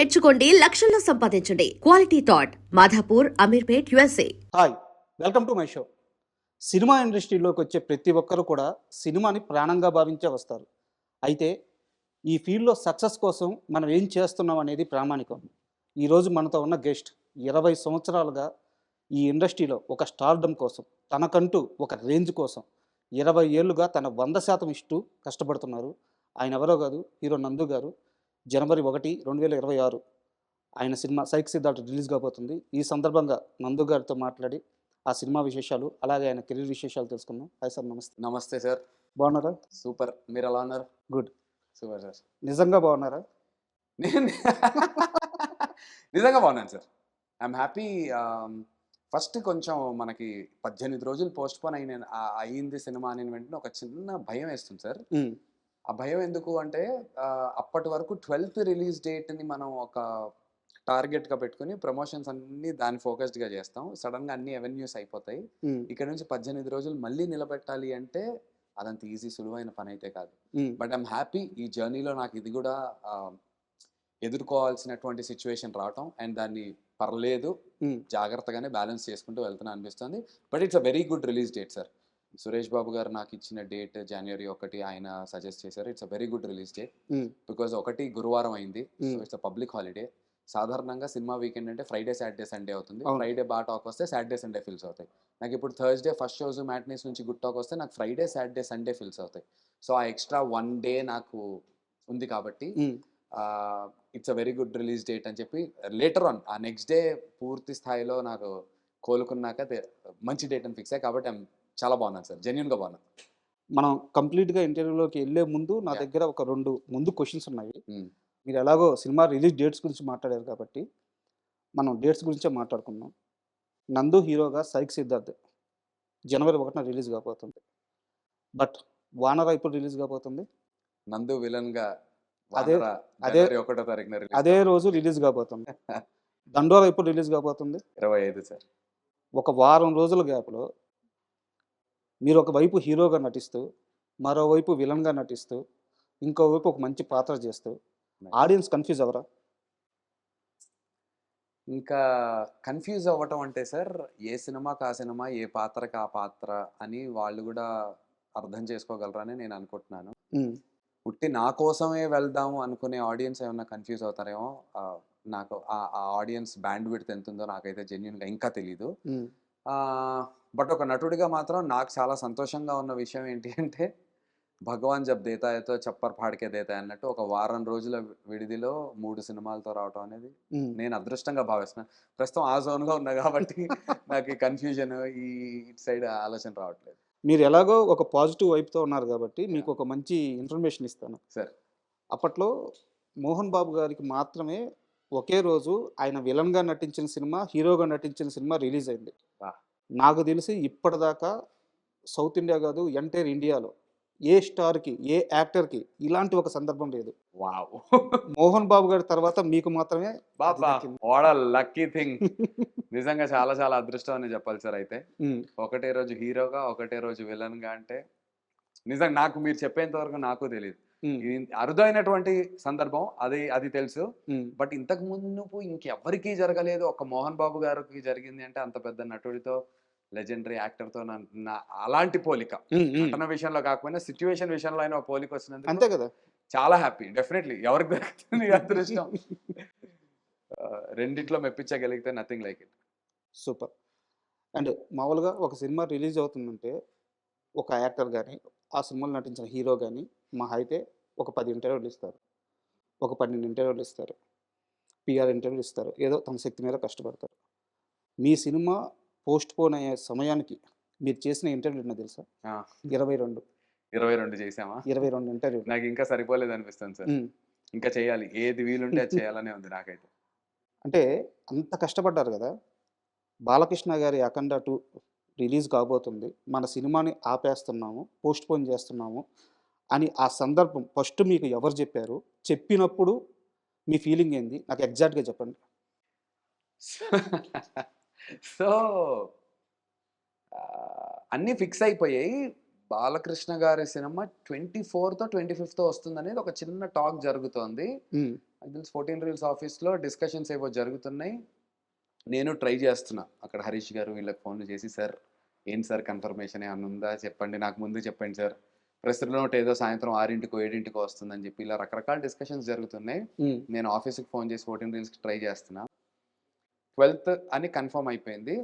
నేర్చుకోండి, లక్షల్లో సంపాదించండి. Quality thought Madhapur, Ameerpet, USA. Hi, welcome to my show. Cinema ఇండస్ట్రీలోకి వచ్చే ప్రతి ఒక్కరు కూడా సినిమాని ప్రాణంగా భావించే వస్తారు. అయితే ఈ ఫీల్డ్లో సక్సెస్ కోసం మనం ఏం చేస్తున్నాం అనేది ప్రామాణికం. ఈరోజు మనతో ఉన్న గెస్ట్ 20 సంవత్సరాలుగా ఈ ఇండస్ట్రీలో ఒక స్టార్డమ్ కోసం, తనకంటూ ఒక రేంజ్ కోసం 20 ఏళ్ళుగా తన 100% ఇస్తూ కష్టపడుతున్నారు. ఆయన ఎవరో కాదు, హీరో నందు గారు. జనవరి 1, 2026 ఆయన సినిమా సైక్ సిద్ధార్థ్ రిలీజ్ కాబోతుంది. ఈ సందర్భంగా నందు గారితో మాట్లాడి ఆ సినిమా విశేషాలు, అలాగే ఆయన కెరీర్ విశేషాలు తెలుసుకుందాం. హాయ్ సార్, నమస్తే. నమస్తే సార్. బాగున్నారా? సూపర్. మీరు ఎలా ఉన్నారు? గుడ్. Super sir. నిజంగా బాగున్నారా? నేను నిజంగా బాగున్నాను సార్. I'm happy. ఫస్ట్ కొంచెం మనకి 18 రోజులు పోస్ట్ పోన్ అయింది సినిమా అని వెంటనే ఒక చిన్న భయం వేస్తుంది సార్. ఆ భయం ఎందుకు అంటే అప్పటి వరకు 12th రిలీజ్ డేట్ని మనం ఒక టార్గెట్గా పెట్టుకుని ప్రమోషన్స్ అన్ని దాన్ని ఫోకస్డ్గా చేస్తాం. సడన్గా అన్ని అవెన్యూస్ అయిపోతాయి. ఇక్కడ నుంచి 18 రోజులు మళ్ళీ నిలబెట్టాలి అంటే అదంత ఈజీ సులువైన పని అయితే కాదు. బట్ ఐఎమ్ హ్యాపీ ఈ జర్నీలో నాకు ఇది కూడా ఎదుర్కోవాల్సినటువంటి సిచ్యువేషన్ రావటం అండ్ దాన్ని పర్లేదు జాగ్రత్తగానే బ్యాలెన్స్ చేసుకుంటూ వెళ్తున్నా అనిపిస్తుంది. But it's a very good release date sir. Suresh Babu గారు నాకు ఇచ్చిన డేట్ జనవరి 1 ఆయన సజెస్ట్ చేశారు. It's a very good release date because 1 గురువారం అయింది. So it's a public holiday. సాధారణంగా సినిమా వీకెండ్ అంటే ఫ్రైడే, సాటర్డే, సండే అవుతుంది. ఫ్రైడే బాగా టాక్ వస్తే సాటర్డే, సండే ఫిల్స్ అవుతాయి. నాకు ఇప్పుడు థర్స్డే ఫస్ట్ షోస్ మ్యాట్నీస్ నుంచి గుడ్ టాక్ వస్తే నాకు ఫ్రైడే, సాటర్డే, సండే ఫిల్స్ అవుతాయి. సో ఆ ఎక్స్ట్రా 1 డే నాకు ఉంది కాబట్టి it's a very good release date అని చెప్పి లేటర్ ఆన్ ఆ నెక్స్ట్ డే పూర్తి స్థాయిలో నాకు కోలుకున్నాక మంచి డేట్ అని ఫిక్స్ అయ్యి కాబట్టి చాలా బాగున్నాను సార్. జెన్యున్గా బాగున్నాను. మనం కంప్లీట్గా ఇంటర్వ్యూలోకి వెళ్ళే ముందు నా దగ్గర ఒక 2 ముందు క్వశ్చన్స్ ఉన్నాయి. మీరు ఎలాగో సినిమా రిలీజ్ డేట్స్ గురించి మాట్లాడారు కాబట్టి మనం డేట్స్ గురించే మాట్లాడుకుందాం. నందు హీరోగా సైక్ సిద్ధార్థ్ జనవరి 1 రిలీజ్ కాబోతుంది. బట్ వానర ఇప్పుడు రిలీజ్ కాబోతుంది. నందు విలన్గా అదే జనవరి 1వ తారీఖున అదే రోజు రిలీజ్ కాబోతుంది. దండోరా ఇప్పుడు రిలీజ్ కాబోతుంది 25 సార్. ఒక వారం రోజుల గ్యాప్లో మీరు ఒకవైపు హీరోగా నటిస్తూ, మరోవైపు విలన్గా నటిస్తూ, ఇంకోవైపు ఒక మంచి పాత్ర చేస్తూ ఆడియన్స్ కన్ఫ్యూజ్ అవ్వరా? ఇంకా కన్ఫ్యూజ్ అవ్వటం అంటే సార్, ఏ సినిమాకి ఆ సినిమా, ఏ పాత్రకి ఆ పాత్ర అని వాళ్ళు కూడా అర్థం చేసుకోగలరని నేను అనుకుంటున్నాను. పుట్టి నా కోసమే వెళ్దాము అనుకునే ఆడియన్స్ ఏమన్నా కన్ఫ్యూజ్ అవుతారేమో. నాకు ఆ ఆడియన్స్ బ్యాండ్ విడ్త్ ఎంత ఉందో నాకైతే జెన్యున్గా ఇంకా తెలీదు. బట్ ఒక నటుడిగా మాత్రం నాకు చాలా సంతోషంగా ఉన్న విషయం ఏంటి అంటే, భగవాన్ జబ్ దేతా హైతో చప్పర్ ఫాడ్కే దేతా అన్నట్టు ఒక వారం రోజుల విడిదిలో 3 సినిమాలతో రావటం అనేది నేను అదృష్టంగా భావిస్తున్నాను. ప్రస్తుతం ఆ జోన్లో ఉన్నా కాబట్టి నాకు ఈ కన్ఫ్యూజన్, ఈ సైడ్ ఆలోచన రావట్లేదు. మీరు ఎలాగో ఒక పాజిటివ్ వైపుతో ఉన్నారు కాబట్టి మీకు ఒక మంచి ఇన్ఫర్మేషన్ ఇస్తాను సార్. అప్పట్లో మోహన్ బాబు గారికి మాత్రమే ఒకే రోజు ఆయన విలన్గా నటించిన సినిమా, హీరోగా నటించిన సినిమా రిలీజ్ అయింది. నాకు తెలిసి ఇప్పటిదాకా సౌత్ ఇండియా కాదు, ఎంటైర్ ఇండియాలో ఏ స్టార్కి, ఏ యాక్టర్కి ఇలాంటి ఒక సందర్భం లేదు. వావ్. మోహన్ బాబు గారి తర్వాత మీకు మాత్రమే. What a lucky thing. నిజంగా చాలా చాలా అదృష్టం అని చెప్పాలి సార్. అయితే ఒకటే రోజు హీరోగా, ఒకటే రోజు విలన్ గా అంటే నిజంగా నాకు మీరు చెప్పేంత వరకు నాకు తెలియదు. అరుదైనటువంటి సందర్భం అది తెలుసు. బట్ ఇంతకు ముందు ఇంకెవ్వరికీ జరగలేదు. ఒక మోహన్ బాబు గారికి జరిగింది అంటే అంత పెద్ద నటుడితో, లెజెండరీ యాక్టర్తో అలాంటి పోలిక, నటన విషయంలో కాకపోయినా సిచ్యువేషన్ విషయంలో అయినా పోలిక వచ్చినందుకు అంతే కదా, చాలా హ్యాపీ. డెఫినెట్లీ ఎవరికి దొరుకుతుంది అదృష్టం. రెండిట్లో మెప్పించగలిగితే nothing like it. Super. And మామూలుగా ఒక సినిమా రిలీజ్ అవుతుందంటే ఒక యాక్టర్ కానీ, ఆ సినిమాలో నటించిన హీరో కానీ మహా అయితే ఒక 10 ఇంటర్వ్యూలు ఇస్తారు, ఒక 12 ఇంటర్వ్యూలు ఇస్తారు, PR ఇంటర్వ్యూలు ఇస్తారు, ఏదో తమ శక్తి మీద కష్టపడతారు. మీ సినిమా పోస్ట్ పోన్ అయ్యే సమయానికి మీరు చేసిన ఇంటర్వ్యూ తెలుసా? 22 చేసామా? 22 ఇంటర్వ్యూ. నాకు ఇంకా సరిపోలేదు అనిపిస్తుంది సార్. ఇంకా చేయాలి, ఏది వీలుంటే అది చేయాలనే ఉంది నాకైతే. అంటే అంత కష్టపడ్డారు కదా. బాలకృష్ణ గారి అఖండ 2 రిలీజ్ కాబోతుంది, మన సినిమాని ఆపేస్తున్నాము, పోస్ట్ పోన్ చేస్తున్నాము అని ఆ సందర్భం ఫస్ట్ మీకు ఎవరు చెప్పారు? చెప్పినప్పుడు మీ ఫీలింగ్ ఏంది? నాకు ఎగ్జాక్ట్గా చెప్పండి. సో అన్నీ ఫిక్స్ అయిపోయాయి. బాలకృష్ణ గారి సినిమా 24తో 25తో వస్తుంది అనేది ఒక చిన్న టాక్ జరుగుతోంది. నాకు తెలిసి 14 రీల్స్ ఆఫీస్లో డిస్కషన్స్ ఏవో జరుగుతున్నాయి. నేను ట్రై చేస్తున్నా అక్కడ హరీష్ గారు వీళ్ళకి ఫోన్లు చేసి, సార్ ఏంటి సార్ కన్ఫర్మేషన్ ఏమన్నా ఉందా చెప్పండి, నాకు ముందు చెప్పండి సార్, ప్రెస్ నోట్ ఏదో సాయంత్రం 6కో 7కో వస్తుందని చెప్పి ఇలా రకరకాల డిస్కషన్స్ జరుగుతున్నాయి. నేను ఆఫీస్కి ఫోన్ చేసి 14 రీల్స్కి ట్రై చేస్తున్నా. 12th అని కన్ఫర్మ్ అయిపోయింది.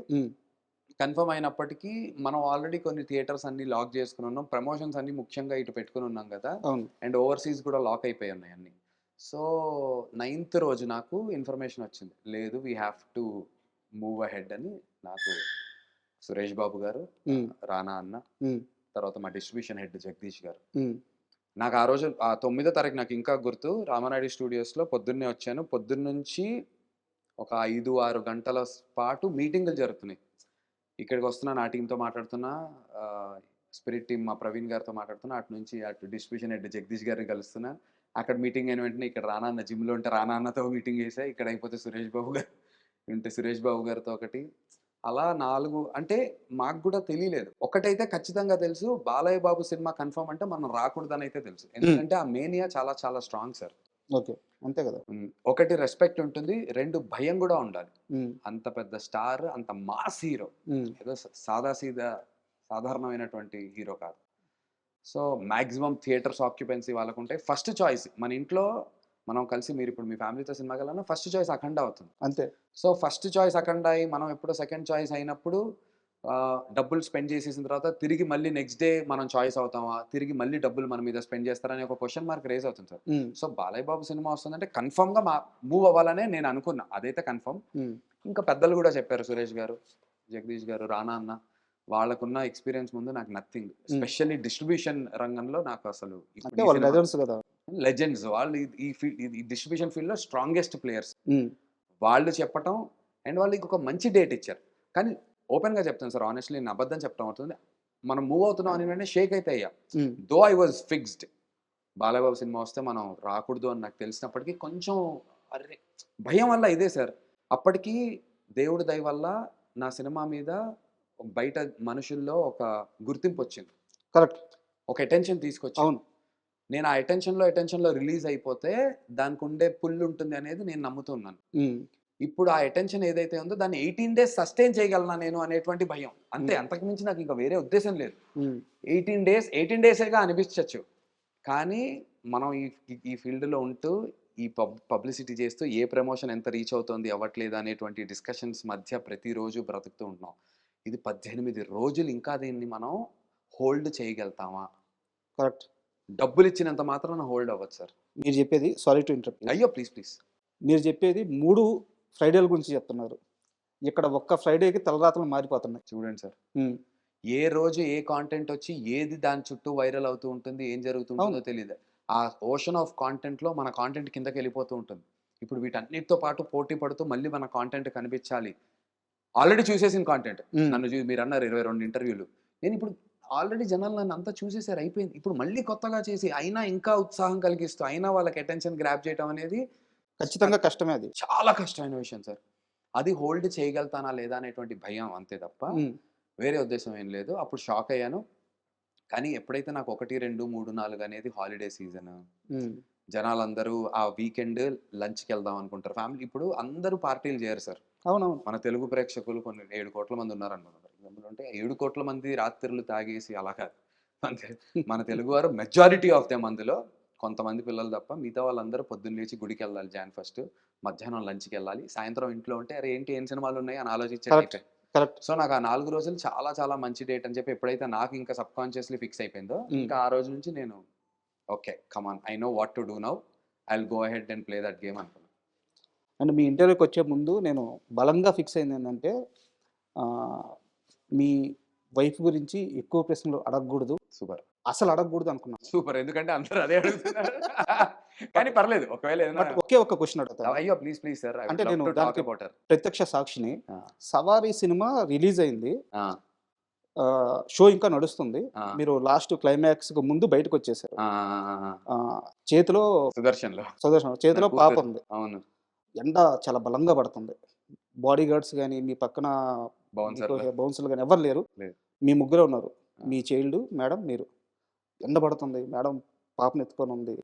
కన్ఫర్మ్ అయినప్పటికీ మనం ఆల్రెడీ కొన్ని థియేటర్స్ అన్ని లాక్ చేసుకుని ఉన్నాం, ప్రమోషన్స్ అన్ని ముఖ్యంగా ఇటు పెట్టుకుని ఉన్నాం కదా, అండ్ ఓవర్సీస్ కూడా లాక్ అయిపోయి ఉన్నాయి అన్ని. సో 9th రోజు నాకు ఇన్ఫర్మేషన్ వచ్చింది, లేదు we have to move ahead అని. నాకు సురేష్ బాబు గారు, రానా అన్న, తర్వాత మా డిస్ట్రిబ్యూషన్ హెడ్ జగదీష్ గారు, నాకు ఆ రోజు ఆ 9వ తారీఖు నాకు ఇంకా గుర్తు, రామానాయుడు స్టూడియోస్లో పొద్దున్నే వచ్చాను. పొద్దున్నుంచి ఒక 5-6 గంటల పాటు మీటింగులు జరుగుతున్నాయి. ఇక్కడికి వస్తున్నా, ఆ టీంతో మాట్లాడుతున్నా, స్పిరిట్ టీమ్ మా ప్రవీణ్ గారితో మాట్లాడుతున్నా, అటు నుంచి అటు డిస్ట్రిబ్యూషన్ హెడ్ జగదీష్ గారిని కలుస్తున్నా. అక్కడ మీటింగ్ అయిన వెంటనే ఇక్కడ రానా అన్న జిమ్లో ఉంటే రానా అన్నతో మీటింగ్ చేసా, ఇక్కడ అయిపోతే సురేష్ బాబు గారు ఉంటే సురేష్ బాబు గారితో ఒకటి, అలా 4. అంటే మాకు కూడా తెలియలేదు. ఒకటైతే ఖచ్చితంగా తెలుసు, బాలయ్య బాబు సినిమా కన్ఫర్మ్ అంటే మనం రాకూడదని అయితే తెలుసు. ఎందుకంటే ఆ మేనియా చాలా చాలా స్ట్రాంగ్ సార్. ఓకే, అంతే కదా. ఒకటి రెస్పెక్ట్ ఉంటుంది, 2 భయం కూడా ఉండాలి. అంత పెద్ద స్టార్, అంత మాస్ హీరో, ఏదో సాధారణమైనటువంటి హీరో కాదు. సో మాక్సిమం థియేటర్స్ ఆక్యుపెన్సీ వాళ్ళకు ఉంటాయి. ఫస్ట్ చాయిస్ మన ఇంట్లో మనం కలిసి, మీరు ఇప్పుడు మీ ఫ్యామిలీతో సినిమాకి వెళ్ళాలన్నా ఫస్ట్ చాయిస్ అఖండ అవుతుంది అంతే. సో ఫస్ట్ చాయిస్ అఖండ అయ్యి మనం ఎప్పుడో సెకండ్ చాయిస్ అయినప్పుడు డబ్బులు స్పెండ్ చేసేసిన తర్వాత తిరిగి మళ్ళీ నెక్స్ట్ డే మనం చాయిస్ అవుతామా, తిరిగి మళ్ళీ డబ్బులు మన మీద స్పెండ్ చేస్తారని ఒక క్వశ్చన్ మార్క్ రేజ్ అవుతుంది sir. So Balayya Babu cinema వస్తుందంటే కన్ఫర్మ్గా మూవ్ అవ్వాలనే నేను అనుకున్నా, అదైతే కన్ఫర్మ్. ఇంకా పెద్దలు కూడా చెప్పారు, సురేష్ గారు, జగదీష్ గారు, రానా అన్న, వాళ్ళకున్న ఎక్స్పీరియన్స్ ముందు నాకు నథింగ్. స్పెషల్లీ డిస్ట్రిబ్యూషన్ రంగంలో నాకు అసలు లెజెండ్స్ వాళ్ళు, ఈ డిస్ట్రిబ్యూషన్ ఫీల్డ్లో స్ట్రాంగెస్ట్ ప్లేయర్స్. వాళ్ళు చెప్పటం అండ్ వాళ్ళు ఇంకొక మంచి డేట్ ఇచ్చారు. కానీ ఓపెన్గా చెప్తాను సార్, ఆనెస్ట్లీ నేను అబద్ధం చెప్పడం అవుతుంది, మనం మూవ్ అవుతున్నాం అని వెంటనే షేక్ అయితే అయ్యా. Though I was fixed, Balayya Babu cinema వస్తే మనం రాకూడదు అని నాకు తెలిసినప్పటికీ కొంచెం అరే భయం వల్ల ఇదే సార్. అప్పటికి దేవుడి దయ వల్ల నా సినిమా మీద బయట మనుషుల్లో ఒక గుర్తింపు వచ్చింది, కరెక్ట్, ఒక అటెన్షన్ తీసుకొచ్చి. అవును, నేను ఆ అటెన్షన్లో రిలీజ్ అయిపోతే దానికి ఉండే పుల్ ఉంటుంది అనేది నేను నమ్ముతున్నాను. ఇప్పుడు ఆ అటెన్షన్ ఏదైతే ఉందో దాన్ని 18 days సస్టైన్ చేయగలనా నేను అనేటువంటి భయం, అంతే. అంతకుమించి నాకు ఇంకా వేరే ఉద్దేశం లేదు. 18 daysగా అనిపించవచ్చు, కానీ మనం ఈ ఫీల్డ్లో ఉంటూ ఈ పబ్లిసిటీ చేస్తూ ఏ ప్రమోషన్ ఎంత రీచ్ అవుతుంది అవ్వట్లేదు అనేటువంటి డిస్కషన్స్ మధ్య ప్రతిరోజు బ్రతుకుతూ ఉంటున్నాం. ఇది 18 రోజులు, ఇంకా దీన్ని మనం హోల్డ్ చేయగలుగుతామా? కరెక్ట్. డబ్బులు ఇచ్చినంత మాత్రాన హోల్డ్ అవ్వచ్చు సార్. మీరు చెప్పేది, సారీ టు ఇంటరప్ట్, అయ్యో ప్లీజ్. మీరు చెప్పేది 3 ఫ్రైడేల గురించి చెప్తున్నారు. ఇక్కడ ఒక్క ఫ్రైడేకి తలరాతలు మారిపోతున్నాయి. చూడండి సార్, ఏ రోజు ఏ కాంటెంట్ వచ్చి ఏది దాని చుట్టూ వైరల్ అవుతూ ఉంటుంది, ఏం జరుగుతుంటుందో తెలియదు. ఆ ఓషన్ ఆఫ్ కాంటెంట్లో మన కాంటెంట్ కిందకి వెళ్ళిపోతూ ఉంటుంది. ఇప్పుడు వీటన్నిటితో పాటు పోటీ పడుతూ మళ్ళీ మన కాంటెంట్ కనిపించాలి. ఆల్రెడీ చూసేసిన కాంటెంట్, నన్ను మీరు అన్నారు 22 ఇంటర్వ్యూలు, నేను ఇప్పుడు ఆల్రెడీ జనాలు నన్ను అంతా చూసేసారు, అయిపోయింది. ఇప్పుడు మళ్ళీ కొత్తగా చేసి అయినా ఇంకా ఉత్సాహం కలిగిస్తూ అయినా వాళ్ళకి అటెన్షన్ గ్రాప్ చేయడం అనేది ఖచ్చితంగా కష్టమే, అది చాలా కష్టమైన విషయం సార్. అది హోల్డ్ చేయగలుగుతానా లేదా అనేటువంటి భయం, అంతే తప్ప వేరే ఉద్దేశం ఏం లేదు. అప్పుడు షాక్ అయ్యాను. కానీ ఎప్పుడైతే నాకు 1, 2, 3, 4 అనేది హాలిడే సీజన్, జనాలందరూ ఆ వీకెండ్ లంచ్కి వెళ్దాం అనుకుంటారు ఫ్యామిలీ. ఇప్పుడు అందరూ పార్టీలు చేయరు సార్. అవునవును, మన తెలుగు ప్రేక్షకులు కొన్ని 7 కోట్ల మంది ఉన్నారనుకున్నారు. అంటే 7 కోట్ల మంది రాత్రులు తాగేసి అలా కాదు. మన తెలుగు వారు మెజారిటీ ఆఫ్ దెమ్, అందులో కొంతమంది పిల్లలు తప్ప మిగతా వాళ్ళందరూ పొద్దున్న లేచి గుడికి వెళ్ళాలి Jan 1, మధ్యాహ్నం లంచ్కి వెళ్ళాలి, సాయంత్రం ఇంట్లో ఉంటే అరే ఏంటి ఏం సినిమాలు ఉన్నాయి అని ఆలోచించే. సో నాకు ఆ 4 రోజులు చాలా చాలా మంచి డేట్ అని చెప్పి ఎప్పుడైతే నాకు ఇంకా సబ్ కాన్షియస్లీ ఫిక్స్ అయిపోయిందో, ఇంకా ఆ రోజు నుంచి నేను okay come on, I know what to do now, I will go ahead and play that game అనుకున్నాను. అండ్ మీ ఇంటర్వ్యూకి వచ్చే ముందు నేను బలంగా ఫిక్స్ అయింది ఏంటంటే, మీ వైఫ్ గురించి ఎక్కువ ప్రశ్నలు అడగకూడదు, సూపర్, అసలు అడగకూడదు అనుకున్నాను. సూపర్, ఎందుకంటే అందరూ అదే అడుగుతున్నారు. కానీ పర్లేదు, ఒకవేళ ఒకే ఒక్క క్వశ్చన్ అడుగుతాను. అయ్యో ప్లీజ్ సార్, అంటే నేను దానికి ప్రత్యక్ష సాక్షిని. సవారీ సినిమా రిలీజ్ అయింది, షో ఇంకా నడుస్తుంది, మీరు లాస్ట్ క్లైమాక్స్ కు ముందు బయటకు వచ్చేసారు, చేతిలో సుదర్శన్ చేతిలో పాప ఉంది. అవును, ఎండ చాలా బలంగా పడుతుంది, బాడీ గార్డ్స్ కానీ మీ పక్కన బౌన్సర్లు కానీ ఎవరు లేరు, మీ ముగ్గురే ఉన్నారు. మీ చైల్డ్ మేడం మీరు ఎండబడుతుంది మేడం పాపను ఎత్తుకొని ఉంది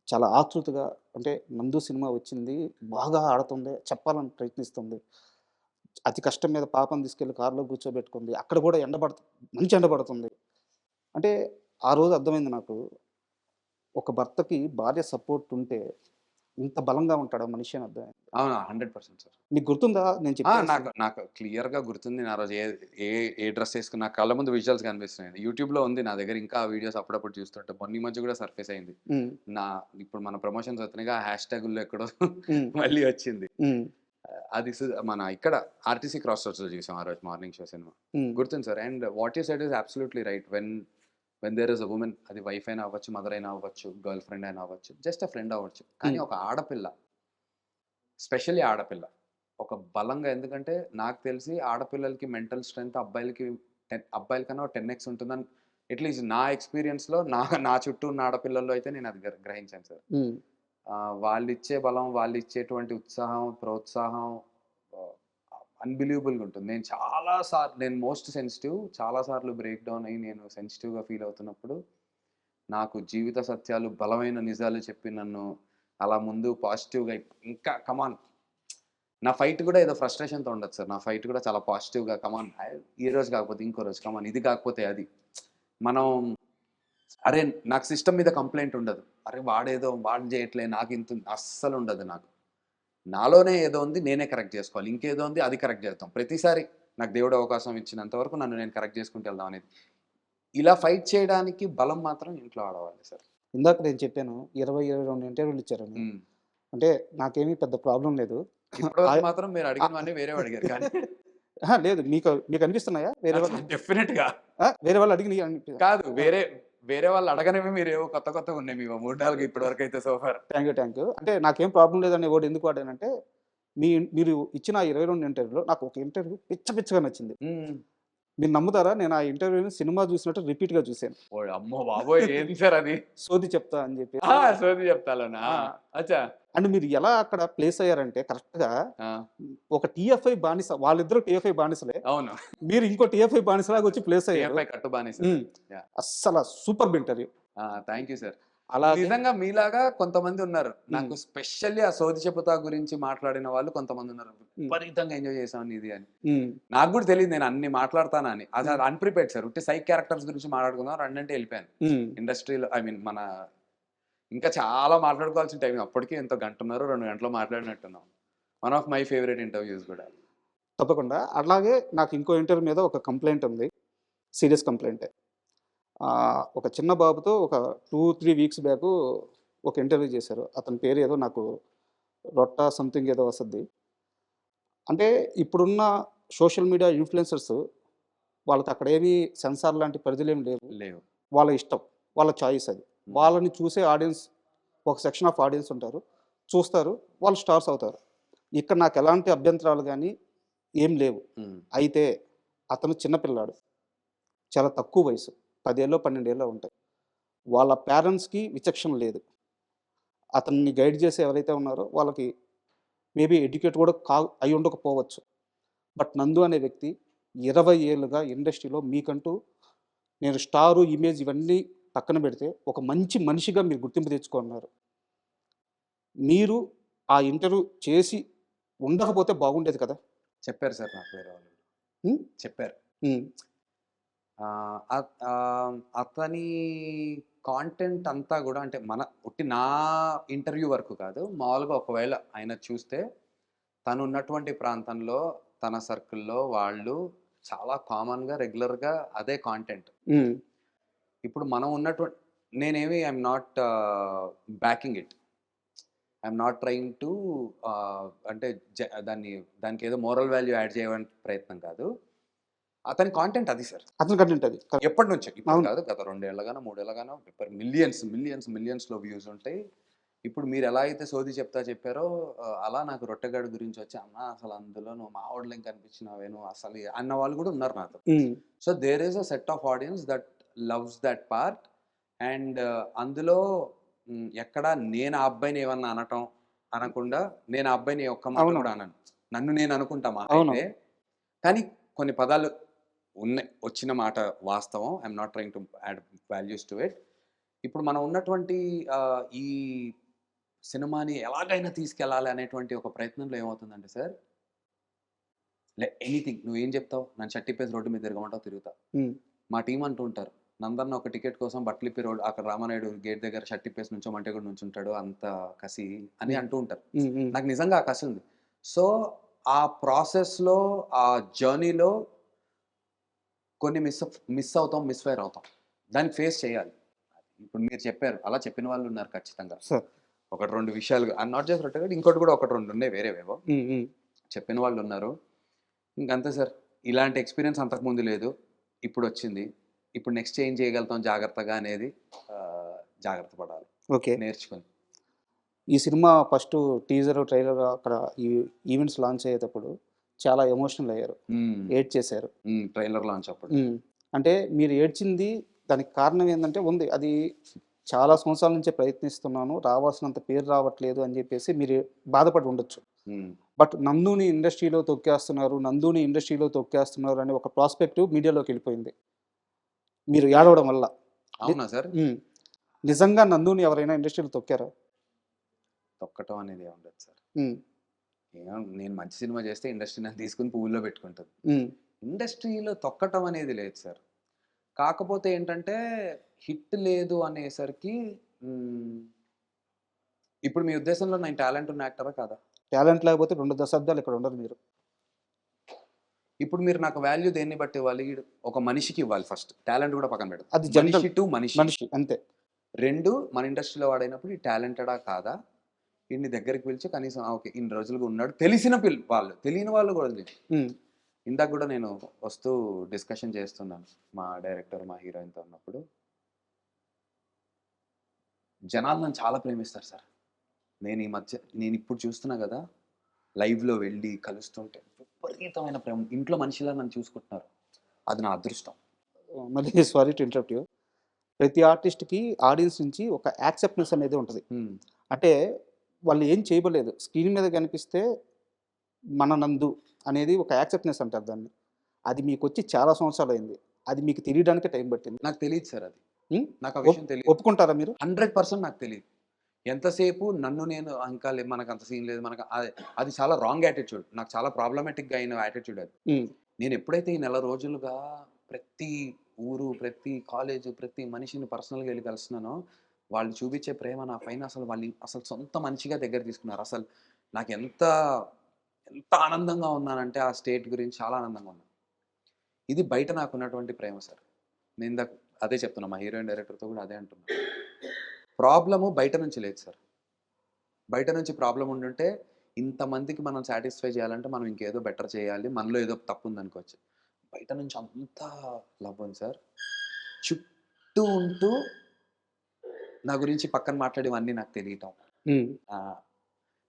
చాలా ఆతృతగా అంటే నందు సినిమా వచ్చింది బాగా ఆడుతుంది చెప్పాలని ప్రయత్నిస్తుంది అతి కష్టం మీద పాపను తీసుకెళ్ళి కారులో కూర్చోబెట్టుకుంది అక్కడ కూడా మంచి ఎండబడుతుంది అంటే ఆ రోజు అర్థమైంది నాకు ఒక భర్తకి భార్య సపోర్ట్ ఉంటే ఇంత బలంగా ఉంటాడా మనిషి అని అర్థమైంది అవునా 100% సార్. మీకు గుర్తుందా నేను చెప్పాను నాకు నాకు క్లియర్‌గా గుర్తుంది. నేను ఆ రోజు ఏ ఏ ఏ డ్రెస్ ఏసుకుని నా కళ్ళ ముందు విజువల్స్ కనిపిస్తున్నాయి. యూట్యూబ్‌లో ఉంది నా దగ్గర ఇంకా ఆ వీడియోస్ అప్పుడప్పుడు చూస్తుంటే. మొన్న ఈ మధ్య కూడా సర్ఫేస్ అయింది. నా ఇప్పుడు మన ప్రమోషన్స్ అవుతున్నాయిగా ఆ హ్యాష్ ట్యాగుల్లో ఎక్కడో మళ్ళీ వచ్చింది. అది మన ఇక్కడ ఆర్టీసీ క్రాస్ రోడ్స్‌లో చూసాం ఆ రోజు మార్నింగ్ షో సినిమా. గుర్తుంది sir. And what you said is absolutely right. When there is a woman, అది వైఫ్ అయినా అవ్వచ్చు, మదర్ అయినా అవ్వచ్చు, గర్ల్ ఫ్రెండ్ అయినా అవ్వచ్చు, జస్ట్ అ ఫ్రెండ్ అవ్వచ్చు. కానీ ఒక ఆడపిల్ల, స్పెషల్లీ ఆడపిల్ల ఒక బలంగా, ఎందుకంటే నాకు తెలిసి ఆడపిల్లలకి మెంటల్ స్ట్రెంగ్త్ అబ్బాయిల కన్నా 10x ఉంటుందని అట్లీస్ట్ నా ఎక్స్పీరియన్స్‌లో నా చుట్టూ ఉన్న ఆడపిల్లల్లో అయితే నేను అది గ్రహించాను సార్. వాళ్ళిచ్చే బలం, వాళ్ళిచ్చేటువంటి ఉత్సాహం, ప్రోత్సాహం అన్‌బిలీవబుల్‌గా ఉంటుంది. నేను మోస్ట్ సెన్సిటివ్. చాలా సార్లు బ్రేక్ డౌన్ అయ్యి నేను సెన్సిటివ్‌గా ఫీల్ అవుతున్నప్పుడు నాకు జీవిత సత్యాలు, బలమైన నిజాలు చెప్పి నన్ను అలా ముందు పాజిటివ్‌గా ఇంకా కమాన్, నా ఫైట్ కూడా ఏదో ఫ్రస్ట్రేషన్‌తో ఉండదు సార్. నా ఫైట్ కూడా చాలా పాజిటివ్‌గా కమాన్, ఈ రోజు కాకపోతే ఇంకో రోజు, కమాన్ ఇది కాకపోతే అది. మనం అరే నాకు సిస్టమ్ మీద కంప్లెయింట్ ఉండదు. అరే వాడు చేయట్లే నాకు ఇంత అస్సలు ఉండదు నాకు. నాలోనే ఏదో ఉంది, నేనే కరెక్ట్ చేసుకోవాలి. ఇంకేదో ఉంది, అది కరెక్ట్ చేద్దాం. ప్రతిసారి నాకు దేవుడు అవకాశం ఇచ్చినంత వరకు నన్ను నేను కరెక్ట్ చేసుకుంటూ వెళ్దాం అనేది. ఇలా ఫైట్ చేయడానికి బలం మాత్రం ఇంట్లో ఆడవాలి సార్. ఇందాక నేను చెప్పాను 22 ఇంటర్వ్యూలు ఇచ్చారని. అంటే నాకేమీ పెద్ద ప్రాబ్లం లేదు. ఇప్పటివరకు మాత్రం మీరు అడిగినవన్నీ వేరే అడిగారు కానీ లేదు మీకు అనిపిస్తున్నాయా వేరే వాళ్ళు డెఫినెట్‌గా వేరే వాళ్ళు అడిగి కాదు. వేరే వాళ్ళు అడగనివి మీరేవో కొత్తగా ఉన్నాయి మీవో 3, 4 ఇప్పటివరకు అయితే సో ఫార్. Thank you. అంటే నాకేం ప్రాబ్లం లేదని వర్డ్ ఎందుకు వాడానంటే మీరు ఇచ్చిన ఆ 22 ఇంటర్వ్యూలో నాకు ఒక ఇంటర్వ్యూ పిచ్చగా నచ్చింది. మీరు నమ్ముతారా? నేను ఆ ఇంటర్వ్యూని సినిమా చూసినట్టు రిపీట్‌గా చూసాను. ఓయ్ అమ్మో బాబోయ్! ఏంది సార్ అది? సోది చెప్తా అని చెప్పి. సోది చెప్తాలోనా? అచ్చా! అండ్ మీరు ఎలా అక్కడ ప్లేస్ అయ్యారంటే కరెక్ట్‌గా ఒక టీఎఫ్ఐ బానిస, వాళ్ళిద్దరూ టీఎఫ్ఐ బానిసలే. అవును. మీరు ఇంకో టీఎఫ్ఐ బానిసలాగా వచ్చి ప్లేస్ అయ్యారు. టీఎఫ్ఐ కట్టు బానిస. అస్సల superb interview. Thank you sir. అలా నిజంగా మీలాగా కొంతమంది ఉన్నారు. నాకు స్పెషల్లీ ఆ సోది చెప్పుతా గురించి మాట్లాడిన వాళ్ళు కొంతమంది ఉన్నారు. విపరీతంగా ఎంజాయ్ చేసామని ఇది అని. నాకు కూడా తెలియదు నేను అన్ని మాట్లాడతానని. అది అన్‌ప్రిపేర్డ్ సార్. ఉట్టి సైక్ క్యారెక్టర్స్ గురించి మాట్లాడుకుందాం రండంటే వెళ్ళిపోయాను. ఇండస్ట్రీలో మన ఇంకా చాలా మాట్లాడుకోవాల్సిన టైం. అప్పటికే ఎంతో 1.5-2 గంటలు మాట్లాడినట్టున్నాం. One of my favourite interviews కూడా. తప్పకుండా. అలాగే నాకు ఇంకో ఇంటర్వ్యూ మీద ఒక కంప్లెయింట్ ఉంది. సీరియస్ కంప్లెయింటే. ఒక చిన్న బాబుతో ఒక 2-3 వీక్స్ బ్యాకు ఒక ఇంటర్వ్యూ చేశారు. అతని పేరు ఏదో నాకు రొట్టా సంథింగ్ ఏదో వస్తది. అంటే ఇప్పుడున్న సోషల్ మీడియా ఇన్‌ఫ్లుయెన్సర్స్ వాళ్ళకి అక్కడేమి సెన్సార్ లాంటి పరిధులేమి లేవు. వాళ్ళ ఇష్టం. వాళ్ళ చాయిస్ అది. వాళ్ళని చూసే ఆడియన్స్ ఒక సెక్షన్ ఆఫ్ ఆడియన్స్ ఉంటారు. చూస్తారు. వాళ్ళు స్టార్స్ అవుతారు. ఇక్కడ నాకు ఎలాంటి అభ్యంతరాలు గానీ ఏం లేవు. అయితే అతను చిన్న పిల్లాడు. చాలా తక్కువ వయసు. 10 ఏళ్ళో 12 ఏళ్ళో ఉంటాయి. వాళ్ళ పేరెంట్స్‌కి విచక్షణ లేదు. అతన్ని గైడ్ చేసే ఎవరైతే ఉన్నారో వాళ్ళకి మేబీ ఎడ్యుకేట్ కూడా అయి ఉండకపోవచ్చు. బట్ నందు అనే వ్యక్తి 20 ఏళ్ళుగా ఇండస్ట్రీలో మీకంటూ నేను స్టారు, ఇమేజ్ ఇవన్నీ పక్కన పెడితే ఒక మంచి మనిషిగా మీరు గుర్తింపు తెచ్చుకున్నారు. మీరు ఆ ఇంటర్వ్యూ చేసి ఉండకపోతే బాగుండేది కదా! చెప్పారు సార్ నాకు వేరే వాళ్ళు. చెప్పారు. అతని కాంటెంట్ అంతా కూడా అంటే నా ఇంటర్వ్యూ వరకు కాదు. మామూలుగా ఒకవేళ ఆయన చూస్తే తను ఉన్నటువంటి ప్రాంతంలో తన సర్కిల్‌లో వాళ్ళు చాలా కామన్‌గా రెగ్యులర్‌గా అదే కాంటెంట్. ఇప్పుడు మనం నేనేమి I am not backing it. I am not trying to అంటే దానికి ఏదో మోరల్ వాల్యూ యాడ్ చేయడానికి ప్రయత్నం కాదు. అతని కాంటెంట్ అది సార్. అతని కంటెంట్ అది. ఎప్పటి నుంచో ఇప్పుడు కాదు, గత 2 ఏళ్ళగానో 3 ఏళ్ళగానో మిలియన్స్‌లో వ్యూస్ ఉంటాయి. ఇప్పుడు మీరు ఎలా అయితే సోది చెప్పారో అలా నాకు రొట్టెగాడి గురించి వచ్చి అన్న అసలు అందులో నువ్వు మావోడిలా కనిపించినావే నువ్వు అసలు అన్న వాళ్ళు కూడా ఉన్నారు నాతో. So there is a set of audience that loves that part. And అందులో ఎక్కడ నేను ఆ అబ్బాయిని ఏమన్నా అనకుండా నేను ఆ అబ్బాయిని ఒక్క మాట కూడా అనను. నన్ను నేను అనుకుంటా మాట అయితే. కానీ కొన్ని పదాలు వచ్చిన మాట వాస్తవం. I'm not trying to add values to it. ఇప్పుడు మనం ఉన్నటువంటి ఈ సినిమాని ఎలాగైనా తీసుకెళ్ళాలి అనేటువంటి ఒక ప్రయత్నంలో ఏమవుతుందంటే సార్, ఎనీథింగ్ నువ్వేం చెప్తావు? నన్ను షర్టిప్పేసి రోడ్డు మీద తిరగమంటావు, తిరుగుతా. హ్మ్. మా టీం అంటూ ఉంటారు, నందన్న ఒక టికెట్ కోసం బట్టలిప్పి రోడ్ అక్కడ రామానాయుడు గేట్ దగ్గర షర్టిప్పేసి నుంచోమంటే కూడా నుంచుంటాడు, అంత కసి అని హ్మ్. అంటూ ఉంటారు. హ్మ్. హ్మ్. నాకు నిజంగా ఆ కసి ఉంది. సో, ఆ ప్రాసెస్‌లో, ఆ జర్నీలో కొన్ని మిస్ అవుతాం, మిస్‌ఫైర్ అవుతాం. దాన్ని ఫేస్ చేయాలి. ఇప్పుడు మీరు చెప్పారు. అలా చెప్పిన వాళ్ళు ఉన్నారు ఖచ్చితంగా. సార్. 1, 2 విషయాలు నాట్ జస్ట్ రొట్టె ఇంకోటి కూడా 1, 2 ఉన్నాయి వేరేవేవో. హ్మ్. హ్మ్. చెప్పిన వాళ్ళు ఉన్నారు. ఇంకంతే సార్. ఇలాంటి ఎక్స్‌పీరియన్స్ అంతకుముందు లేదు. ఇప్పుడొచ్చింది. ఇప్పుడు నెక్స్ట్ ఏం చేయగలుగుతాం జాగ్రత్తగా అనేది జాగ్రత్త పడాలి. ఓకే. నేర్చుకొని. ఈ సినిమా ఫస్టు టీజర్, ట్రైలర్ అక్కడ ఈ ఈవెంట్స్ లాంచ్ అయ్యేటప్పుడు చాలా ఎమోషనల్ అయ్యారు. హ్మ్. ఏడ్చేశారు. ట్రైలర్ లాంచ్ అప్పుడు. హ్మ్. అంటే మీరు ఏడ్చింది దానికి కారణం ఏందంటే ఉంది. అది చాలా సంవత్సరాల నుంచే ప్రయత్నిస్తున్నాను. రావాల్సినంత పేరు రావట్లేదు అని జెప్పేసి మీరు బాధపడి ఉండొచ్చు. హ్మ్. బట్ నందుని ఇండస్ట్రీలో తొక్కేస్తున్నారు, నందుని ఇండస్ట్రీలో తొక్కేస్తున్నారు అనే ఒక ప్రాస్పెక్టివ్ మీడియాలోకెళ్ళిపోయింది. మీరు ఏడవడం వల్ల. ని అవునా సార్? హ్మ్. నిజంగా నందుని ఎవరైనా ఇండస్ట్రీలో తొక్కారా? తొక్కటం అనేది ఏముండదు సార్. హ్మ్. నేను మంచి సినిమా చేస్తే ఇండస్ట్రీ నన్ను తీసుకొని పువ్వుల్లో పెట్టుకుంటది. హ్మ్. ఇండస్ట్రీలో తొక్కటం అనేది లేదు సార్. కాకపోతే ఏంటంటే హిట్ లేదు అనేసరికి హ్మ్. ఇప్పుడు మీ ఉద్దేశంలో నేను టాలెంట్ ఉన్న యాక్టరా కాదా? టాలెంట్ లేకపోతే 2 దశాబ్దాలు ఇక్కడ ఉండరు మీరు. ఇప్పుడు మీరు నాకు వాల్యూ దేన్ని బట్టి ఇవ్వాలి? ఒక మనిషికి ఇవ్వాలి ఫస్ట్. టాలెంట్ కూడా పక్కన పెడదాం. అది జనరల్ మనిషి టు మనిషి. మనిషి అంతే. 2 మన ఇండస్ట్రీలో వాడైనప్పుడు ఈ టాలెంటెడా కాదా? ఈడిని దగ్గరికి పిలిచి కనీసం ఓకే. ఇన్ని రోజులుగా ఉన్నాడు. తెలిసిన వాళ్ళు. తెలియని వాళ్ళు కూడా లేదు. హ్మ్. ఇందాక కూడా నేను వస్తూ డిస్కషన్ చేస్తున్నాను. మా డైరెక్టర్, మా హీరోయిన్‌తో ఉన్నప్పుడు. జనాలు నన్ను చాలా ప్రేమిస్తారు సార్. నేనిప్పుడు చూస్తున్నా గదా! లైవ్‌లో వెళ్ళి కలుస్తుంటే విపరీతమైన ప్రేమ. ఇంట్లో మనిషిలా నన్ను చూసుకుంటున్నారు. అది నా అదృష్టం. మళ్ళీ సారీ టు ఇంటరప్ట్ యూ. ప్రతి ఆర్టిస్ట్‌కి ఆడియన్స్ నుంచి ఒక యాక్సెప్టెన్స్ అనేది ఉంటది. హ్మ్. అంటే వాళ్ళు ఏం చేయబోలేదు. స్క్రీన్ మీద కనిపిస్తే మన నందు అనేది ఒక యాక్సెప్టెన్స్ అంటారు దాన్ని. అది మీకొచ్చి చాలా సంవత్సరాలయింది. అది మీకు తెలియడానికే టైం పట్టింది. నాకు తెలీదు సార్ అది. హ్మ్. నాకు ఆ విషయం తెలీదు. ఒప్పుకుంటారా మీరు? 100% నాకు తెలీదు. ఎంతసేపు నన్ను నేను ఇంకా మనకంత సీన్ లేదు. అది చాలా రాంగ్ యాటిట్యూడ్. నాకు చాలా ప్రాబ్లమాటిక్‌గా అయిన యాటిట్యూడ్ అది. హ్మ్. నేనెప్పుడైతే ఈ నెల రోజులుగా ప్రతి ఊరు, ప్రతి కాలేజు, ప్రతి మనిషిని పర్సనల్‌గా ఎళ్లి కలుస్తున్నానో, వాళ్ళు చూపించే ప్రేమ నా పైన అసలు సొంత మనిషిగా దగ్గర తీసుకున్నారు. నాకెంత ఎంత ఆనందంగా ఉన్నానంటే ఆ స్టేట్ గురించి చాలా ఆనందంగా ఉన్నాను. ఇది బయట నాకున్నటువంటి ప్రేమ సార్. నేనిందాక అదే చెప్తున్నా. మా హీరోయిన్ డైరెక్టర్‌తో కూడా అదే అంటున్నా. ప్రాబ్లము బయట నుంచి లేదు సార్. బయట నుంచి ప్రాబ్లమ్ ఉండుంటే ఇంతమందికి మనం సాటిస్ఫై చేయాలంటే మనం ఇంకేదో బెటర్ చేయాలి. మనలో ఏదో తప్పుందనుకోవచ్చు. బయట నుంచి అంతా లవ్ ఉంది సార్. చుట్టూ ఉంటూ నా గురించి పక్కన మాట్లాడేవన్నీ నాకు తెలియటం. హ్మ్.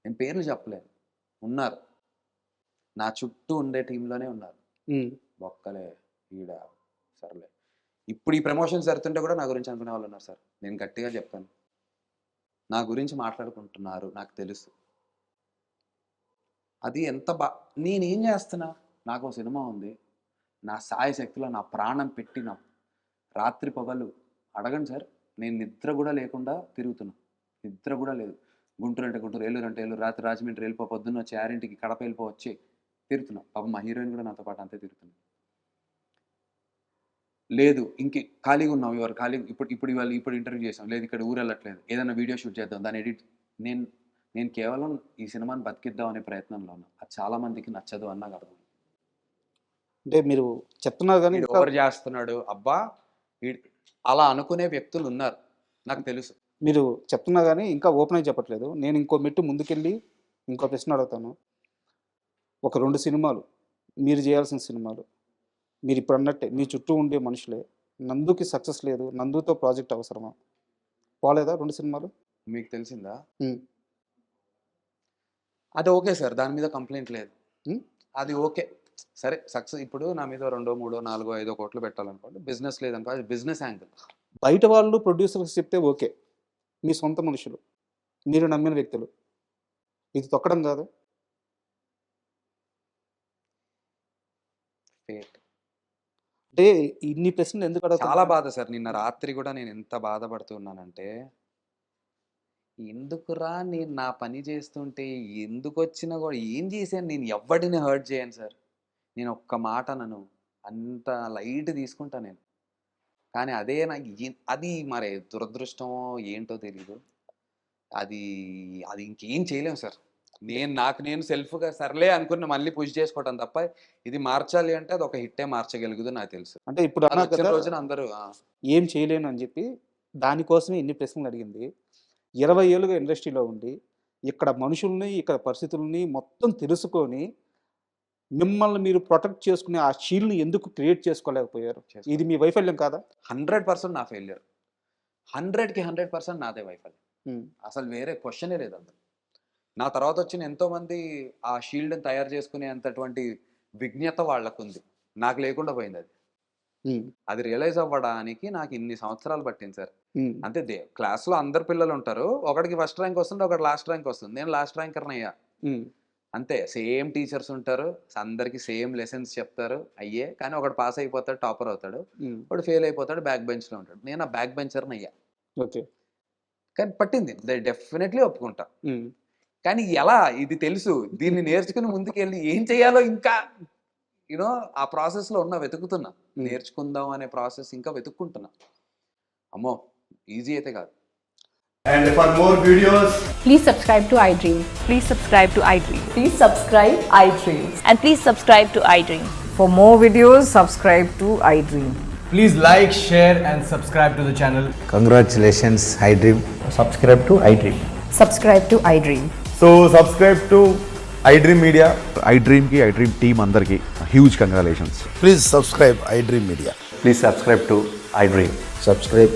నేను పేర్లు చెప్పలేను. ఉన్నారు. నా చుట్టూ ఉండే టీమ్‌లోనే ఉన్నారు. హ్మ్. బొక్కలే ఈడ సర్లే. ఇప్పుడు ఈ ప్రమోషన్స్ జరుగుతుంటే కూడా నా గురించి అనుకునే వాళ్ళున్నారు సార్. నేను గట్టిగా చెప్తాను. నా గురించి మాట్లాడుకుంటున్నారు. నాకు తెలుసు. అది ఎంత నేనేం జేస్తున్నా? నాకో సినిమా ఉంది. నా శాయశక్తులా నా ప్రాణం పెట్టి రాత్రి పగలు అడగండి సార్. నేను నిద్ర గూడా లేకుండా తిరుగుతున్నా. నిద్ర గూడా లేదు. గుంటూరు అంటే గుంటూరు, ఏలూరు అంటే ఏలూరు, రాత్రి రాజమండ్రి వెళ్ళిపో, పొద్దున్నొచ్చి 6కి కడప వెళ్ళిపో వచ్చి తిరుగుతున్నా. పాపం మా హీరోయిన్ గూడా నాతో పాటు అంతే తిరుగుతుంది. లేదు ఖాళీగా ఉన్నాం ఇవాళ ఇప్పుడు ఇంటర్వ్యూ చేసాం. లేదు ఇక్కడ ఊరెళ్ళట్లేదు. ఏదైనా వీడియో షూట్ చేద్దాం. దాన్ని ఎడిట్ నేను నేను కేవలం ఈ సినిమాని బతికిద్దాం అనే ప్రయత్నంలో ఉన్నా. అది చాలా మందికి నచ్చదు అని నాకు అర్థమైంది. అంటే మీరు చెప్తున్నారు గానీ వీడు ఇంకా ఓవర్ చేస్తున్నాడు. అబ్బా! వీడు అలా అనుకునే వ్యక్తులున్నారు. నాకు తెలుసు. మీరు చెప్తున్నారు గానీ ఇంకా ఓపెన్ అయి చెప్పట్లేదు. నేను ఇంకో మెట్టు ముందుకెళ్ళి ఇంకో ప్రశ్న అడుగుతాను. ఒక 2 సినిమాలు మీరు చేయాల్సిన సినిమాలు. మీరిప్పుడన్నట్టే మీ చుట్టూ ఉండే మనుషులే. 'నందుకి' సక్సెస్ లేదు. 'నందుతో' ప్రాజెక్ట్ అవసరమా? పోలేదా 2 సినిమాలు? మీకు తెలిసిందా? హ్మ్. అది ఓకే సార్. దాని మీద కంప్లెయింట్ లేదు. హ్మ్. అది ఓకే. సరే ఇప్పుడు నా మీద 2, 3, 4, 5 కోట్లు పెట్టాలనుకోండి. బిజినెస్ లేదనుకో అది బిజినెస్ యాంగిల్. బయట వాళ్ళు ప్రొడ్యూసర్స్ చెప్తే ఓకే. మీ సొంత మనుషులు. మీరు నమ్మిన వ్యక్తులు. ఇది తొక్కడం కాదా? ఫేట్. అంటే ఇన్ని ప్రశ్నలు ఎందుకు చాలా అడుగుతున్నా బాధ సార్. నిన్న రాత్రి కూడా నేను ఎంత బాధపడుతున్నానంటే, ఎందుకురా నేను నా పని చేస్తుంటే ఎందుకొచ్చినా కూడా ఏం చేశాను? నేను ఎవ్వడిని హర్ట్ చేయను సార్. నేను ఒక్క మాట అనను. అంత లైట్ తీసుకుంటా నేను. కానీ అదే నాకు అది మరి దురదృష్టమో ఏంటో తెలీదు. అది అది ఇంకేం చేయలేము సార్. నాకు నేను సెల్ఫ్‌గా సర్లే అనుకుని మళ్ళీ పుష్ చేసుకోవటం తప్ప, ఇది మార్చాలి అంటే అది ఒక హిట్టే మార్చగలుగుదో నాకు తెలుసు. అంటే ఇప్పుడు అన్నా అదొచ్చిన కదా రోజున అందరూ ఏం చేయలేను అని చెప్పి దానికోసమే ఇన్ని ప్రశ్నలు అడిగింది. 20 ఏళ్ళుగా ఇండస్ట్రీలో ఉండి ఇక్కడ మనుషుల్ని, ఇక్కడ పరిస్థితుల్ని మొత్తం తెలుసుకొని మిమ్మల్ని మీరు ప్రొటెక్ట్ చేసుకునే ఆ షీల్డ్‌ని ఎందుకు క్రియేట్ చేసుకోలేకపోయారు? ఇది మీ వైఫల్యం కాదా? 100% నా ఫెయిల్యూర్. 100కి 100% నాదే వైఫల్యం. హ్మ్. అసలు వేరే క్వెషనే లేదు అందులో. నా తర్వాత వచ్చిన ఎంతోమంది ఆ షీల్డ్‌ని తయారు చేసుకునే అంతటువంటి విజ్ఞత వాళ్ళకుంది. నాకు లేకుండా పోయిందది. హ్మ్. అది రియలైజ్ అవ్వడానికి నాకు ఇన్ని సంవత్సరాలు పట్టింది సార్. హ్మ్. అంతే క్లాస్‌లో అందరు పిల్లలుంటారు. ఒకడికి ఫస్ట్ ర్యాంక్ వస్తుంది, ఒకటి లాస్ట్ ర్యాంక్ వస్తుంది. నేను లాస్ట్ ర్యాంకర్‌నయ్యా. హ్మ్. అంతే. సేమ్ టీచర్స్ ఉంటారు. అందరికి సేమ్ లెసన్స్ చెప్తారు. అయ్యే. కానీ ఒకడు పాస్ అయిపోతాడు, టాపర్ అవుతాడు. హ్మ్. ఒకడు ఫెయిల్ అయిపోతాడు, బ్యాక్ బెంచ్‌లో ఉంటాడు. నేను ఆ బ్యాక్ బెంచర్‌నయ్యా. ఓకే. కానీ పట్టింది. డెఫినెట్‌లీ ఒప్పుకుంటా. హ్మ్. కానీ ఎలా? ఇది తెలుసు. దీన్ని నేర్చుకుని ముందుకెళ్ళి ఏం చేయాలో ఇంకా ఆ ప్రాసెస్‌లో వెతుకుతున్నా. హ్మ్. నేర్చుకుందాం అనే ప్రాసెస్ ఇంకా వెతుక్కుంటున్నా. అమ్మో! ఈజీ అయితే కాదు. And for more videos, Please subscribe to iDream. Please subscribe to iDream. Please subscribe iDream. And please subscribe to iDream. For more videos, subscribe to iDream. please like, share, and subscribe to the channel. Congratulations, iDream. subscribe to iDream. Subscribe to iDream. So subscribe to iDream Media. iDream team అందరికి huge congratulations. Please subscribe iDream Media. Please subscribe to iDream. Subscribe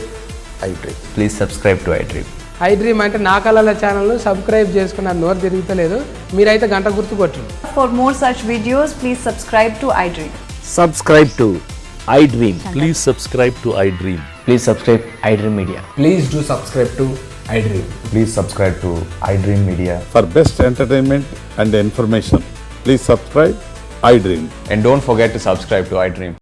iDream. Please subscribe to iDream. iDream అంటే నా కళల ఛానల్ను subscribe చేసుకున్న నోరు తిరుగుతలేదు. మీరైతే గంట గుర్తు కొట్టండి. For more such videos, please subscribe to iDream. Subscribe to iDream. Please subscribe to iDream. Please subscribe iDream Media. Please do subscribe to iDream. Please subscribe to iDream Media. For best entertainment and information, please subscribe iDream. And don't forget to subscribe to iDream.